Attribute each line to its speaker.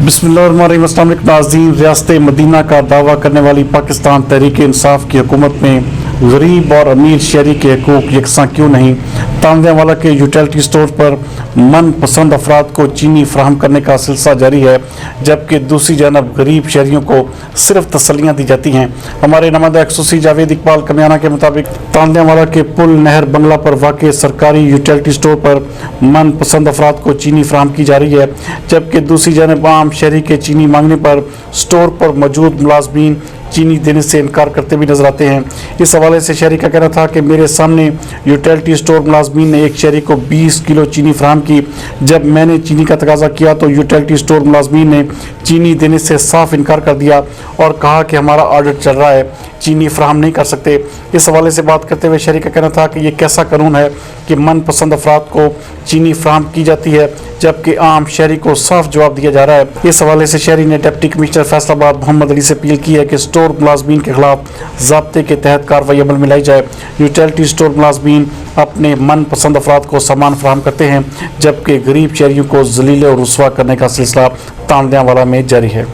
Speaker 1: بسم اللہ الرحمن الرحیم۔ السلام علیکم ناظرین، ریاست مدینہ کا دعویٰ کرنے والی پاکستان تحریک انصاف کی حکومت میں غریب اور امیر شہری کے حقوق یکساں کیوں نہیں؟ تاندلیانوالا کے یوٹیلٹی سٹور پر من پسند افراد کو چینی فراہم کرنے کا سلسلہ جاری ہے، جبکہ دوسری جانب غریب شہریوں کو صرف تسلیاں دی جاتی ہیں۔ ہمارے نمائندہ خصوصی جاوید اقبال کمیانہ کے مطابق تاندلیانوالا کے پل نہر بنگلہ پر واقع سرکاری یوٹیلٹی سٹور پر من پسند افراد کو چینی فراہم کی جا رہی ہے، جبکہ دوسری جانب عام شہری کے چینی مانگنے پر سٹور پر موجود ملازمین چینی دینے سے انکار کرتے بھی نظر آتے ہیں۔ اس حوالے سے شہری کا کہنا تھا کہ میرے سامنے یوٹیلٹی سٹور ملازمین نے ایک شہری کو 20 کلو چینی فراہم کی۔ جب میں نے چینی کا تقاضا کیا تو یوٹیلٹی سٹور ملازمین نے چینی دینے سے صاف انکار کر دیا اور کہا کہ ہمارا آرڈر چل رہا ہے، چینی فراہم نہیں کر سکتے۔ اس حوالے سے بات کرتے ہوئے شہری کا کہنا تھا کہ یہ کیسا قانون ہے کہ من پسند افراد کو چینی فراہم کی جاتی ہے جبکہ عام شہری کو صاف جواب دیا جا رہا ہے۔ اس حوالے سے شہری نے ڈپٹی کمشنر فیصل آباد محمد علی سے اپیل کی ہے کہ سٹور ملازمین کے خلاف ضابطے کے تحت کارروائی عمل میں لائی جائے۔ یوٹیلٹی سٹور ملازمین اپنے من پسند افراد کو سامان فراہم کرتے ہیں، جبکہ غریب شہریوں کو ذلیل اور رسوا کرنے کا سلسلہ تاندلیانوالا میں جاری ہے۔